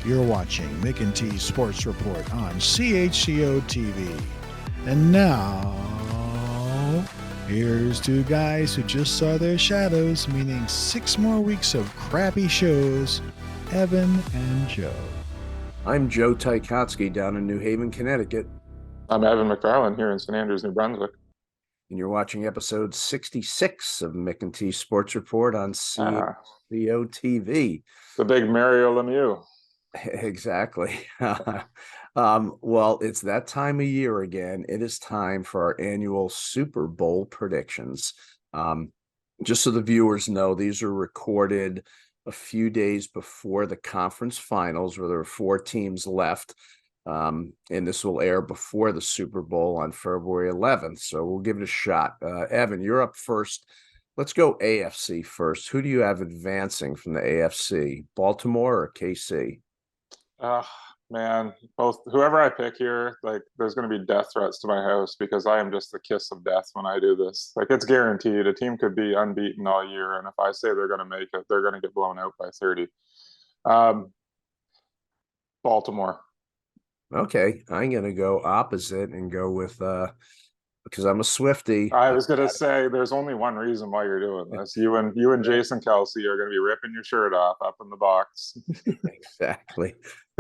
You're watching Mc&T Sports Report on CHCO-TV. And now, here's two guys who just saw their shadows, meaning 6 more weeks of crappy shows, Evan and Joe. I'm Joe Ticotsky down in New Haven, Connecticut. I'm Evan McFarlane here in St. Andrews, New Brunswick. And you're watching episode 66 of Mc&T Sports Report on CHCO-TV. The big Mario Lemieux. Exactly. Well, it's that time of year again. It is time for our annual Super Bowl predictions. Just so the viewers know, these are recorded a few days before the conference finals, where there are 4 teams left. And this will air before the Super Bowl on February 11th. So we'll give it a shot. Evan, you're up first. Let's go AFC first. Who do you have advancing from the AFC, Baltimore or KC? Man, both. Whoever I pick here, like, there's going to be death threats to my house because I am just the kiss of death when I do this. Like, it's guaranteed. A team could be unbeaten all year, and if I say they're going to make it, they're going to get blown out by 30. Baltimore. Okay, I'm going to go opposite and go with because I'm a Swiftie. I was going to say there's only one reason why you're doing this. You and Jason Kelsey are going to be ripping your shirt off up in the box. Exactly.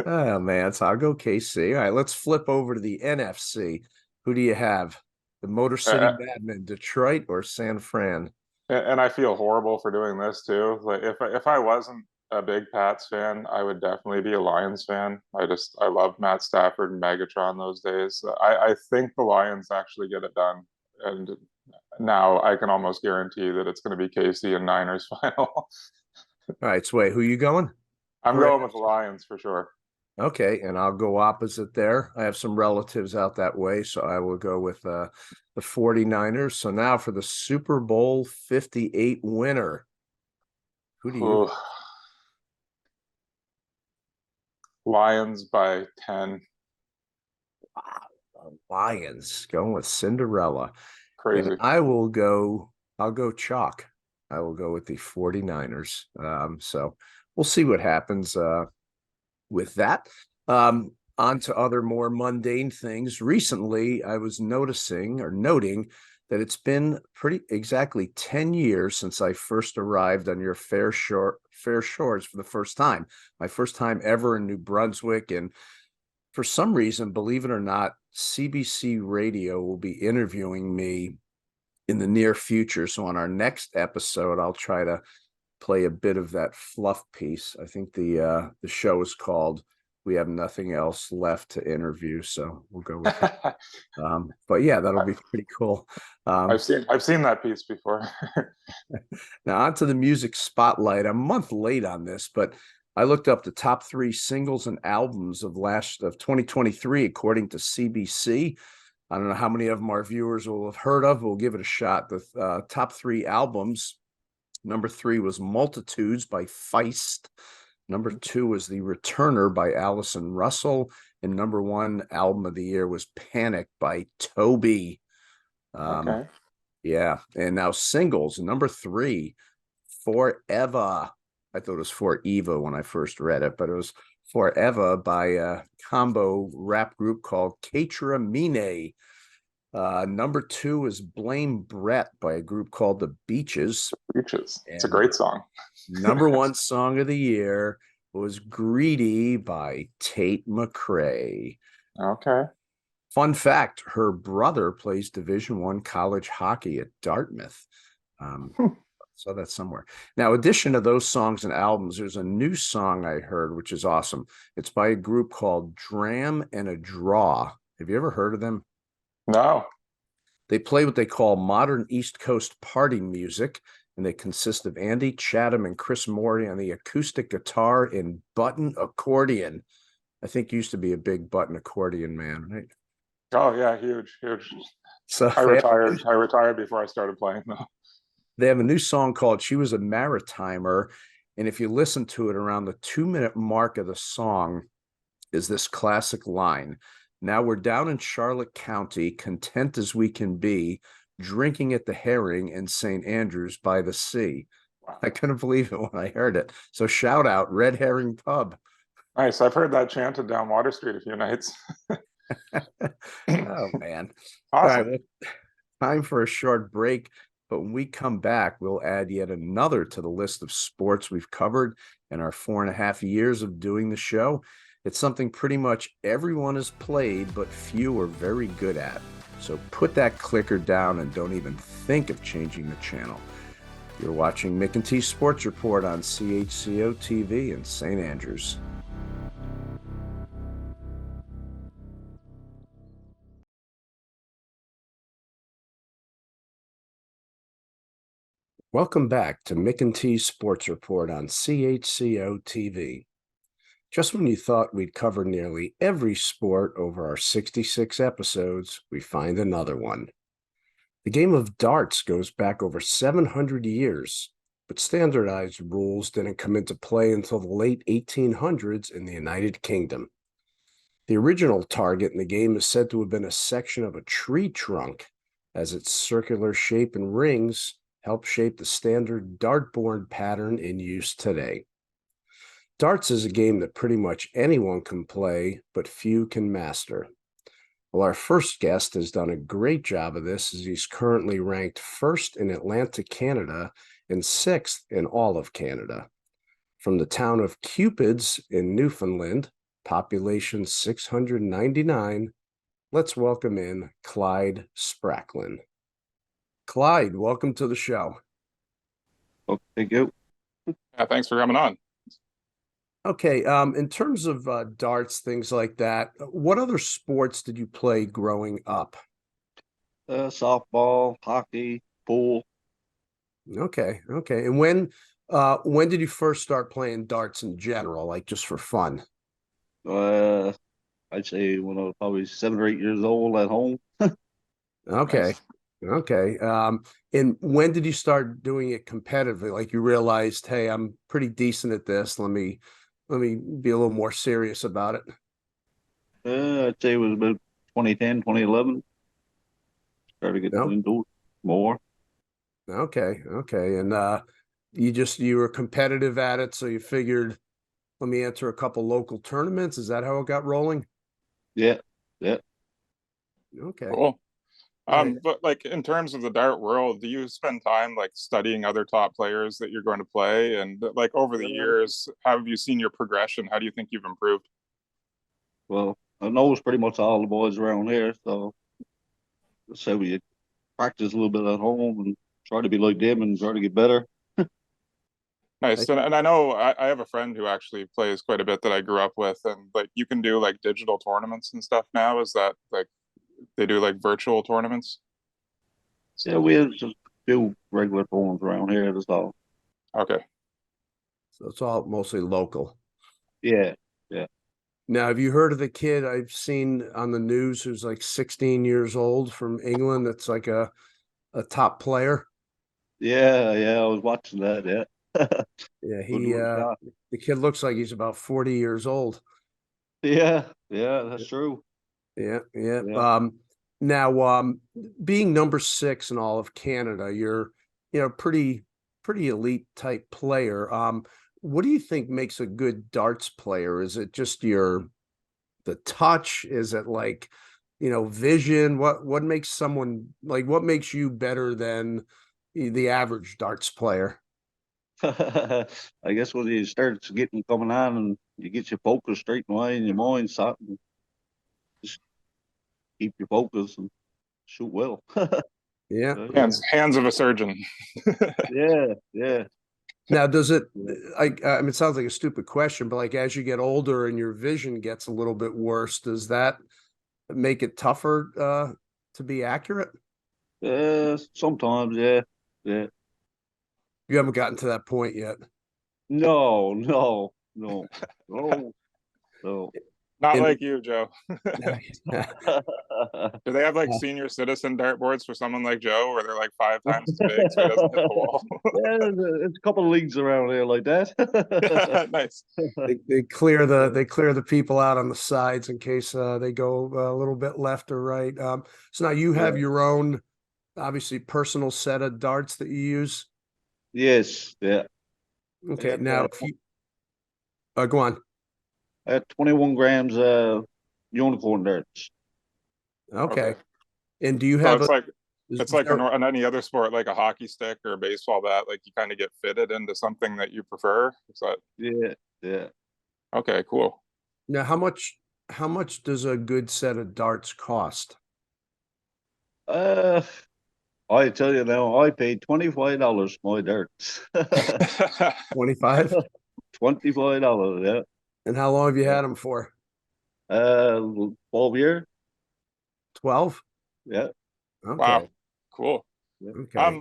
Oh man, so I'll go KC. All right, let's flip over to the NFC. Who do you have? The Motor City Madmen, Detroit or San Fran? And I feel horrible for doing this too. Like, if I wasn't a big Pats fan, I would definitely be a Lions fan. I loved Matt Stafford and Megatron those days. I think the Lions actually get it done, and now I can almost guarantee that it's going to be KC and Niners final. All right, so wait, who are you going? I'm going with the Lions for sure. Okay, and I'll go opposite there. I have some relatives out that way, so I will go with the 49ers. So now for the Super Bowl 58 winner. Who do you? Lions by 10. Wow, Lions going with Cinderella. Crazy. And I'll go chalk. I will go with the 49ers. So we'll see what happens with that. On to other more mundane things. Recently, I was noting that it's been pretty exactly 10 years since I first arrived on your fair shores for the first time. My first time ever in New Brunswick. And for some reason, believe it or not, CBC Radio will be interviewing me in the near future. So on our next episode, I'll try to play a bit of that fluff piece. I think the show is called We Have Nothing Else Left to Interview, so we'll go with that. But yeah, that'll be pretty cool. I've seen that piece before. Now on to the music spotlight. I'm a month late on this, but I looked up the top 3 singles and albums of 2023 according to CBC. I don't know how many of them our viewers will have heard of. We'll give it a shot. The top 3 albums. Number 3 was Multitudes by Feist. Number 2 was The Returner by Allison Russell. And number 1 album of the year was Panic by Toby. Okay. Yeah. And now singles. Number 3, Forever. I thought it was For Eva when I first read it, but it was Forever by a combo rap group called Ketra Mine. Number 2 is Blame Brett by a group called The Beaches. It's a great song. Number 1 song of the year was Greedy by Tate McRae. Okay. Fun fact, her brother plays Division I college hockey at Dartmouth. Saw that somewhere. Now, addition to those songs and albums, there's a new song I heard, which is awesome. It's by a group called Dram and a Draw. Have you ever heard of them? No. They play what they call modern East Coast party music, and they consist of Andy Chatham and Chris Morty on the acoustic guitar and button accordion. I think used to be a big button accordion man, right? Oh yeah, huge. So I retired before I started playing though. They have a new song called She Was a Maritimer, and if you listen to it, around the 2-minute mark of the song is this classic line. Now we're down in Charlotte County, content as we can be, drinking at the Herring in St. Andrews by the sea. Wow. I couldn't believe it when I heard it. So shout out Red Herring Pub. Nice. I've heard that chanted down Water Street a few nights. Oh man. All right, Awesome. well, time for a short break, but when we come back, we'll add yet another to the list of sports we've covered in our 4.5 years of doing the show. It's something pretty much everyone has played, but few are very good at. So put that clicker down and don't even think of changing the channel. You're watching Mc&T Sports Report on CHCO-TV in St. Andrews. Welcome back to Mc&T Sports Report on CHCO-TV. Just when you thought we'd covered nearly every sport over our 66 episodes, we find another one. The game of darts goes back over 700 years, but standardized rules didn't come into play until the late 1800s in the United Kingdom. The original target in the game is said to have been a section of a tree trunk, as its circular shape and rings help shape the standard dartboard pattern in use today. Darts is a game that pretty much anyone can play, but few can master. Well, our first guest has done a great job of this, as he's currently ranked first in Atlantic, Canada, and sixth in all of Canada. From the town of Cupids in Newfoundland, population 699, let's welcome in Clyde Spracklin. Clyde, welcome to the show. Oh, thank you. Yeah, thanks for coming on. Okay, in terms of darts, things like that, what other sports did you play growing up? Softball, hockey, pool. Okay. And when did you first start playing darts in general, like just for fun? I'd say when I was probably 7 or 8 years old at home. Okay. Nice. Okay. And when did you start doing it competitively? Like you realized, hey, I'm pretty decent at this. Let me be a little more serious about it. I'd say it was about 2010, 2011. Started getting Nope. into it more. Okay. And you were competitive at it, so you figured, let me enter a couple local tournaments. Is that how it got rolling? Yeah. Okay. Cool. Right. But like in terms of the dart world, do you spend time like studying other top players that you're going to play? And like over the years, how have you seen your progression? How do you think you've improved? Well, I know it's pretty much all the boys around here, so we practice a little bit at home and try to be like them and try to get better. Nice. And I know I have a friend who actually plays quite a bit that I grew up with, and like you can do like digital tournaments and stuff now. Is that like they do like virtual tournaments? Yeah, we have just a few regular phones around here, that's all. Okay. So it's all mostly local. Yeah. Now, have you heard of the kid I've seen on the news who's like 16 years old from England that's like a top player? Yeah, I was watching that, yeah. Yeah, Good little shot. the kid looks like he's about 40 years old. Yeah, that's true. Yeah. Yeah. Now, being number 6 in all of Canada, you're, pretty elite type player. What do you think makes a good darts player? Is it just the touch? Is it like, vision? What makes someone like, what makes you better than the average darts player? I guess when you start getting coming on and you get your focus straight away and your mind set, and just keep your focus and shoot well. Yeah. Hands of a surgeon. Yeah. Now, does it, I mean, it sounds like a stupid question, but like as you get older and your vision gets a little bit worse, does that make it tougher to be accurate? Sometimes, yeah. You haven't gotten to that point yet. No. Not And- like you, Joe. Do they have like senior citizen dartboards for someone like Joe, where they're like 5 times as big so he doesn't hit the wall? Yeah, there's a couple of leagues around here like that. Nice. They clear the people out on the sides in case they go a little bit left or right. So now you have your own, obviously, personal set of darts that you use. Yes, yeah. Okay, Yeah, now if you go on. At 21 grams unicorn darts. Okay. And do you So have it's like is it's like there- on any other sport, like a hockey stick or a baseball bat, like you kind of get fitted into something that you prefer. Is that Yeah. okay? Cool. now how much does a good set of darts cost? I tell you now, I paid $25 for my darts. 25? $25, yeah. And how long have you had them for? 12 year, 12? yeah. Okay. Wow, cool. Okay.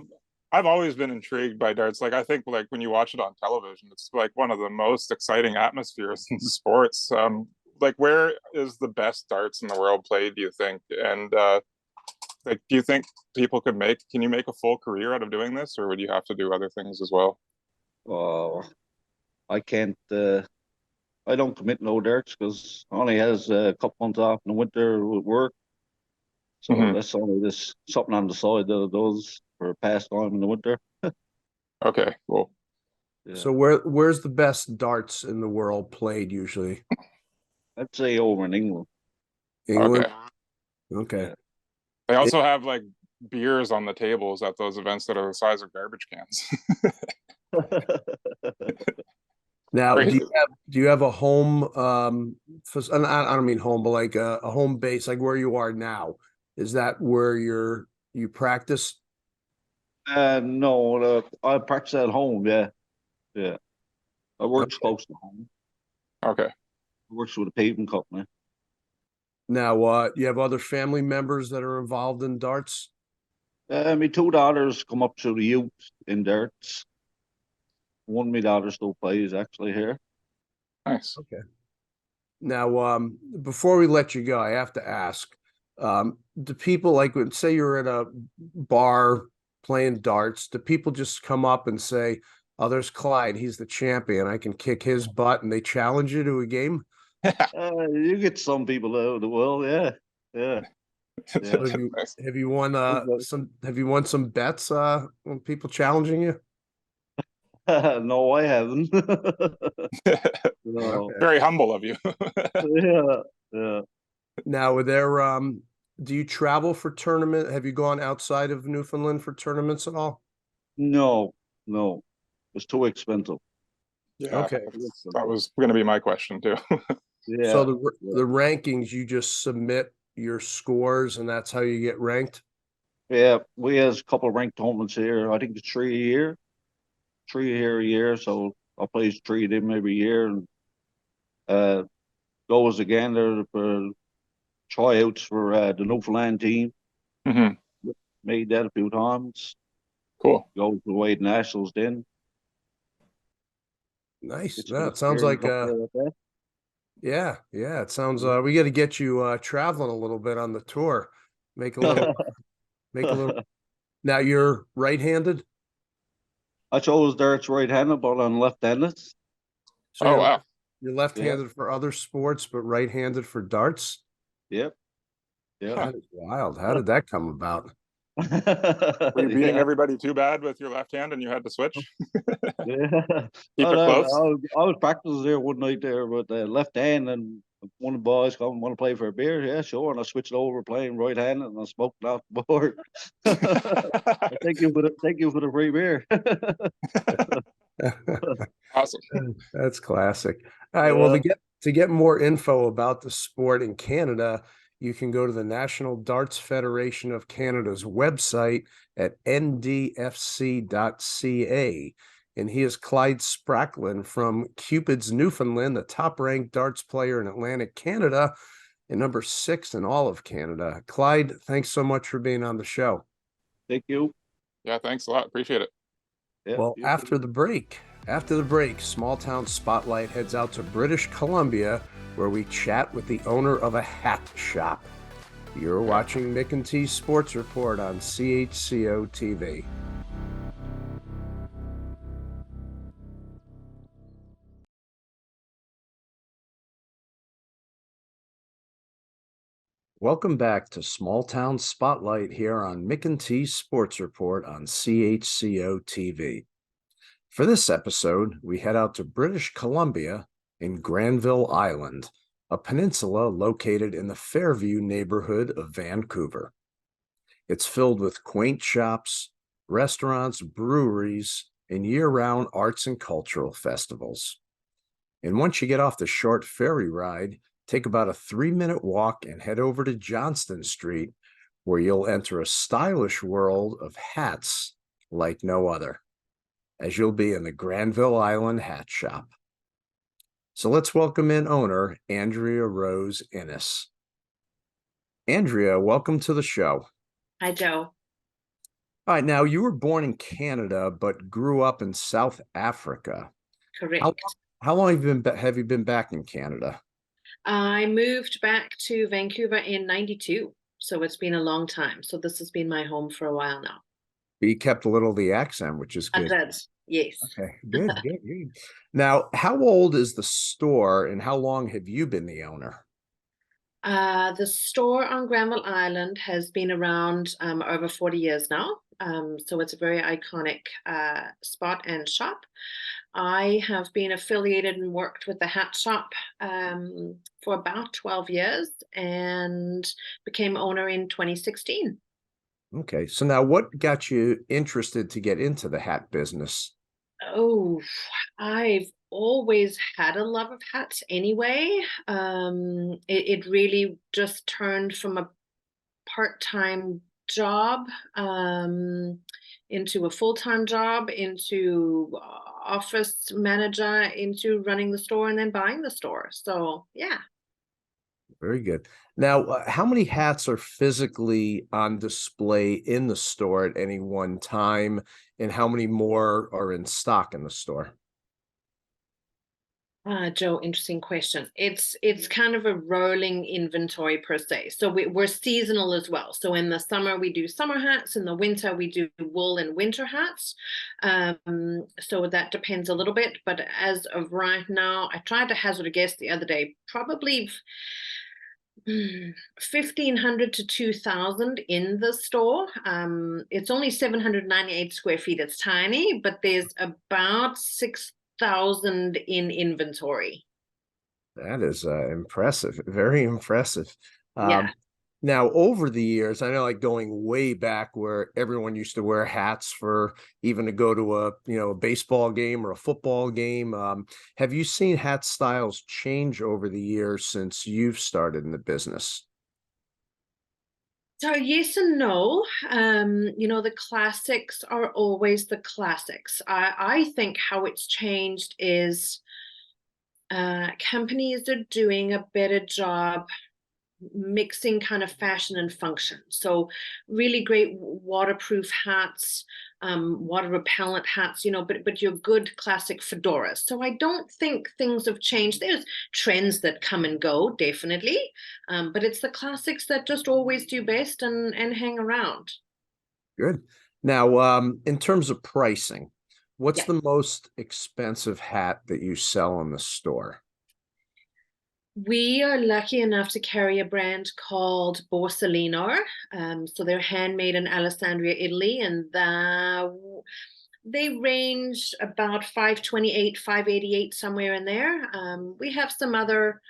I've always been intrigued by darts. Like I think like when you watch it on television, it's like one of the most exciting atmospheres in sports. Like where is the best darts in the world played, do you think? And like do you think can you make a full career out of doing this, or would you have to do other things as well? Oh, I can't. I don't commit no darts because I only has a couple months off in the winter with work. So Mhm. that's only this something on the side that it does for pastime in the winter. Okay, cool. Yeah. So where's the best darts in the world played usually? I'd say over in England. England? Okay. Okay. They also have like beers on the tables at those events that are the size of garbage cans. Now, Right. do you have a home and I don't mean home, but like a home base, like where you are now? Is that where you practice? No, I practice at home. Yeah. I work Okay. close to home. Okay. I works with a paving company. Now, you have other family members that are involved in darts? My two daughters come up to the youth in darts. One of my daughters still plays actually here. Nice. Okay. Now, before we let you go, I have to ask, do people like say you're at a bar playing darts, do people just come up and say, "Oh, there's Clyde, he's the champion, I can kick his butt," and they challenge you to a game? You get some people out of the world, yeah. So Nice. have you won some bets when people challenging you? No, I haven't. No. Okay. Very humble of you. Yeah. Now, do you travel for tournament? Have you gone outside of Newfoundland for tournaments at all? No. It's too expensive. Yeah, Okay. that was going to be my question too. Yeah. So the rankings, you just submit your scores and that's how you get ranked? Yeah, we has a couple of ranked tournaments here. I think it's 3 a year. So I play 3 of them every year, and goes again there for tryouts for the Newfoundland team. Mhm. Made that a few times. Cool. Go to the Wade Nationals then. Nice. It's Yeah, good it sounds like experience up there with yeah, it sounds we got to get you traveling a little bit on the tour. Make a little that. Now you're right-handed? I chose darts right-handed, but I'm left-handed. So Oh wow. you're left-handed for other sports, but right-handed for darts? Yep. That is wild. How did that come about? Were you beating Yeah. everybody too bad with your left hand and you had to switch? Yeah. Keep it I close. was practicing there one night there with the left hand, and one of the boys come want to play for a beer. Yeah, sure. And I switched over playing right hand, and I smoked off the board. Thank you for the free beer. Awesome. That's classic. All right. Well, to get more info about the sport in Canada, you can go to the National Darts Federation of Canada's website at ndfc.ca. And he is Clyde Spracklin from Cupids, Newfoundland, the top-ranked darts player in Atlantic Canada and number 6 in all of Canada. Clyde, thanks so much for being on the show. Thank you. Yeah, thanks a lot. Appreciate it. Yeah, Well, you after the break, Small Town Spotlight heads out to British Columbia, where we chat with the owner of a hat shop. You're watching Mc&T Sports Report on CHCO-TV. Welcome back to Small Town Spotlight here on Mc&T Sports Report on CHCO-TV. For this episode, we head out to British Columbia in Granville Island, a peninsula located in the Fairview neighborhood of Vancouver. It's filled with quaint shops, restaurants, breweries, and year-round arts and cultural festivals. And once you get off the short ferry ride, take about a 3-minute walk and head over to Johnston Street, where you'll enter a stylish world of hats like no other, as you'll be in the Granville Island Hat Shop. So let's welcome in owner Andrea Rose-Innes. Andrea, welcome to the show. Hi, Joe. All right, now you were born in Canada, but grew up in South Africa. Correct. How long have you been back in Canada? I moved back to Vancouver in '92, so it's been a long time. So this has been my home for a while now. But you kept a little of the accent, which is good. I did, yes. Okay, good. Now, how old is the store, and how long have you been the owner? The store on Granville Island has been around over 40 years now. So it's a very iconic spot and shop. I have been affiliated and worked with the hat shop for about 12 years and became owner in 2016. Okay, so now what got you interested to get into the hat business? Oh, I've always had a love of hats anyway. It really just turned from a part-time job into a full-time job, into office manager, into running the store and then buying the store. So yeah. Very good. Now, how many hats are physically on display in the store at any one time, and how many more are in stock in the store? Joe, interesting question. It's kind of a rolling inventory per se. So we're seasonal as well. So in the summer we do summer hats, in the winter we do wool and winter hats. So that depends a little bit. But as of right now, I tried to hazard a guess the other day, probably 1,500 to 2,000 in the store. It's only 798 square feet. It's tiny, but there's about 6,000 in inventory. That is impressive, very impressive. Yeah. Now, over the years, I know, like going way back where everyone used to wear hats for even to go to a baseball game or a football game. Have you seen hat styles change over the years since you've started in the business? So yes and no. The classics are always the classics. I think how it's changed is companies are doing a better job mixing kind of fashion and function. So really great waterproof hats, water repellent hats, but your good classic fedoras. So I don't think things have changed. There's trends that come and go, definitely. But it's the classics that just always do best and hang around. Good. Now, in terms of pricing, what's Yeah. the most expensive hat that you sell in the store? We are lucky enough to carry a brand called Borsellino. So they're handmade in Alessandria, Italy, and they range about 528, 588, somewhere in there. We have some other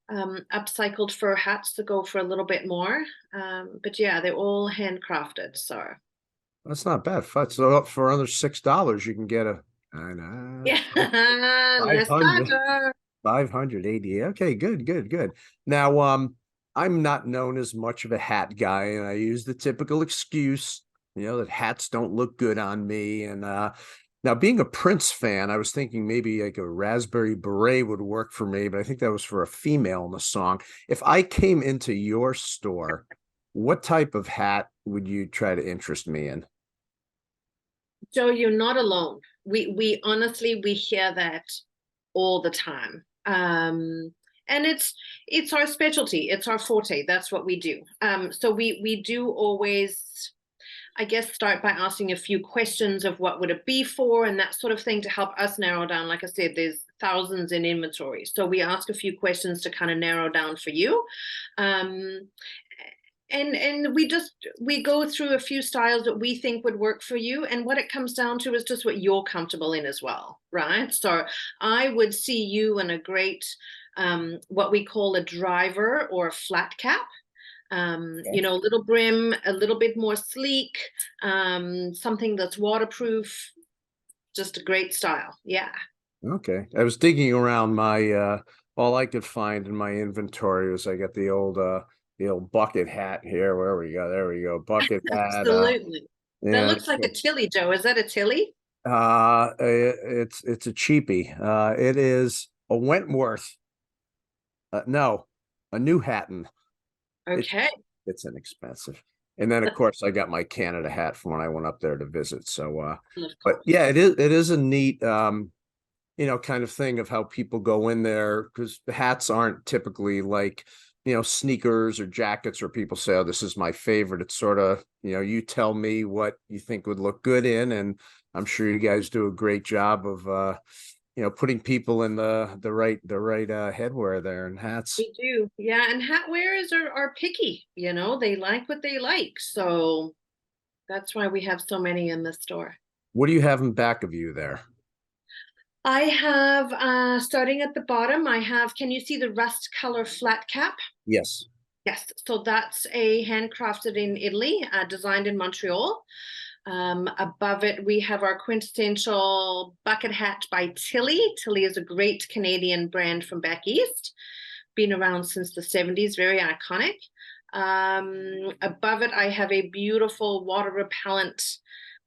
upcycled fur hats to go for a little bit more. But yeah, they're all handcrafted. So That's not bad. So for under $6, you can get yeah, less 500. matter. 580. Okay, good. Now, I'm not known as much of a hat guy, and I use the typical excuse, that hats don't look good on me. And now, being a Prince fan, I was thinking maybe like a raspberry beret would work for me, but I think that was for a female in the song. If I came into your store, what type of hat would you try to interest me in? Joe, you're not alone. We honestly, we hear that all the time. And it's our specialty, it's our forte. That's what we do. So we do always, I guess, start by asking a few questions of what would it be for and that sort of thing to help us narrow down. Like I said, there's thousands in inventory, so we ask a few questions to kind of narrow down for you. And we go through a few styles that we think would work for you, and what it comes down to is just what you're comfortable in as well, right? So I would see you in a great what we call a driver or a flat cap. You know, little brim, a little bit more sleek, something that's waterproof, just a great style. Yeah. Okay. I was digging around my all I could find in my inventory was I got the old bucket hat here. Where we go? There we go. Bucket hat. Absolutely. That Yeah. looks like a Tilly, Joe. Is that a Tilly? It's a cheapie. It is a Wentworth. No, a New Hatton. Okay. It's inexpensive. And then of course I got my Canada hat from when I went up there to visit. So but yeah, it is a neat you know, kind of thing of how people go in there, because the hats aren't typically like, you know, sneakers or jackets where people say, oh, this is my favorite. It's sort of, you know, you tell me what you think would look good in, and I'm sure you guys do a great job of you know, putting people in the right headwear there and hats. We do. Yeah, and hat wearers are picky, you know, they like what they like. So that's why we have so many in the store. What do you have in back of you there? I have, starting at the bottom, I have, can you see the rust color flat cap? Yes. Yes, so that's a handcrafted in Italy, designed in Montreal. Above it, we have our quintessential bucket hat by Tilly. Tilly is a great Canadian brand from back east, been around since the 70s, very iconic. Above it, I have a beautiful water repellent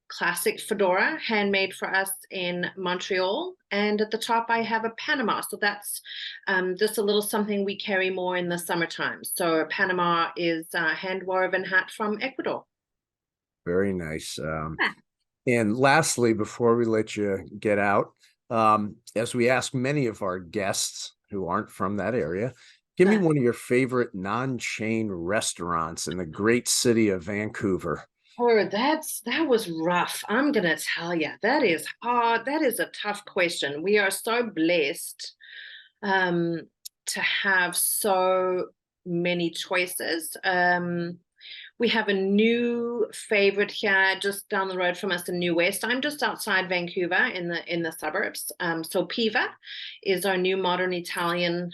classic fedora, handmade for us in Montreal. And at the top, I have a Panama. So that's just a little something we carry more in the summertime. So a Panama is a hand-woven hat from Ecuador. Very nice. And lastly, before we let you get out, as we ask many of our guests who aren't from that area, give me one of your favorite non-chain restaurants in the great city of Vancouver. Oh, that was rough. I'm gonna tell you, that is hard. That is a tough question. We are so blessed to have so many choices. We have a new favorite here just down the road from us in New West. I'm just outside Vancouver in the suburbs. So Piva is our new modern Italian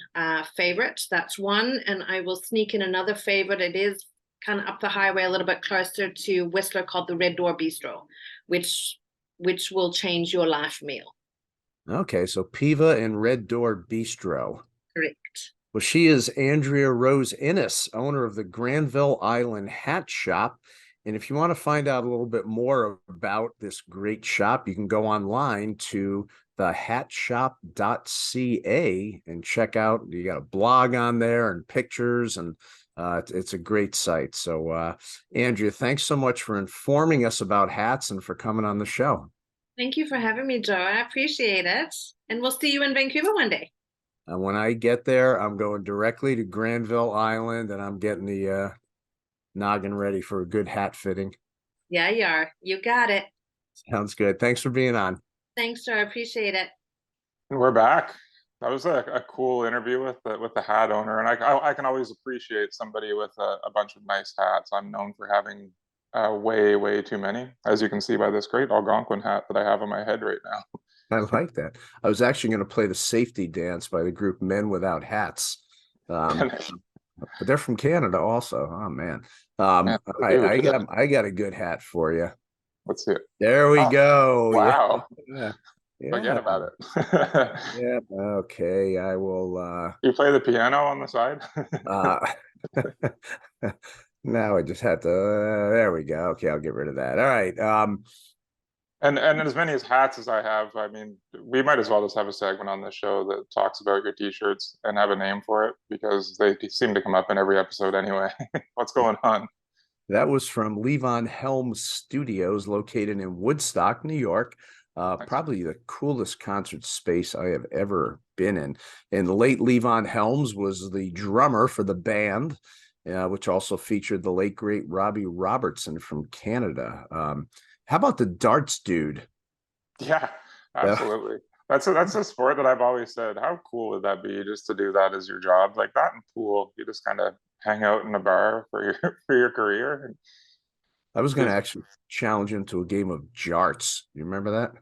favorite. That's one, and I will sneak in another favorite. It is kind of up the highway a little bit closer to Whistler, called the Red Door Bistro, which will change your life meal. Okay, so Piva and Red Door Bistro. Correct. Well, she is Andrea Rose-Innes, owner of the Granville Island Hat Shop. And if you want to find out a little bit more about this great shop, you can go online to thehatshop.ca and check out. You got a blog on there and pictures, and it's a great site. So, Andrea, thanks so much for informing us about hats and for coming on the show. Thank you for having me, Joe. I appreciate it. And we'll see you in Vancouver one day. And when I get there, I'm going directly to Granville Island, and I'm getting the noggin ready for a good hat fitting. Yeah, you are. You got it. Sounds good. Thanks for being on. Thanks, Joe. I appreciate it. And we're back. That was a cool interview with the hat owner, and I can always appreciate somebody with a bunch of nice hats. I'm known for having way too many, as you can see by this great Algonquin hat that I have on my head right now. I like that. I was actually going to play the safety dance by the group Men Without Hats. But they're from Canada also. Oh man. I got a good hat for you. Let's see it. There we go. Wow. Yeah. Forget about it. Yeah. Okay. I will You play the piano on the side? Now I just had to there we go. Okay, I'll get rid of that. All right. And as many as hats as I have, I mean, we might as well just have a segment on this show that talks about your t-shirts and have a name for it, because they seem to come up in every episode anyway. What's going on? That was from Levon Helms Studios, located in Woodstock, New York. Probably the coolest concert space I have ever been in. And the late Levon Helms was the drummer for the band, which also featured the late, great Robbie Robertson from Canada. How about the darts dude? Yeah, absolutely. That's a sport that I've always said, how cool would that be just to do that as your job? Like that in pool, you just kind of hang out in a bar for your for your career. I was going to actually challenge him to a game of jarts. You remember that?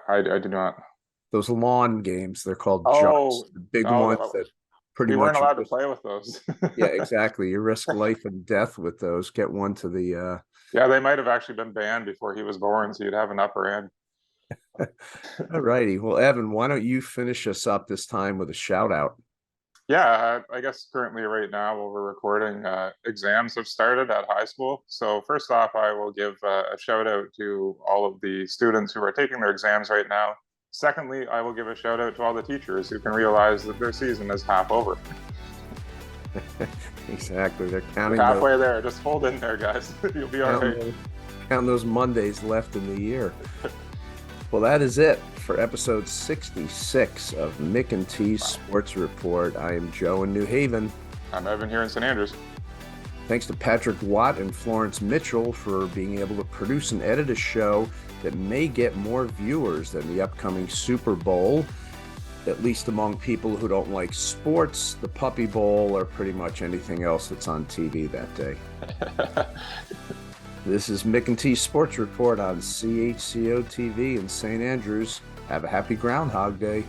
I do not. Those lawn games, they're called Oh, jarts. The big oh, ones that pretty we much weren't allowed to play with those. Yeah, exactly. You risk life and death with those. Get one to the Yeah, they might have actually been banned before he was born, so you'd have an upper hand. All righty. Well, Evan, why don't you finish us up this time with a shout out? Yeah, I guess currently right now while we're recording, exams have started at high school. So first off, I will give a shout out to all of the students who are taking their exams right now. Secondly, I will give a shout out to all the teachers who can realize that their season is half over. Exactly. They're counting Halfway there. Just hold in there, guys. You'll be all right. Counting those Mondays left in the year. Well, that is it for episode 66 of Mc&T Sports Report. I am Joe in New Haven. I'm Evan here in St. Andrews. Thanks to Patrick Watt and Florence Mitchell for being able to produce and edit a show that may get more viewers than the upcoming Super Bowl, at least among people who don't like sports, the Puppy Bowl, or pretty much anything else that's on TV that day. This is Mc&T Sports Report on CHCO-TV in St. Andrews. Have a happy Groundhog Day.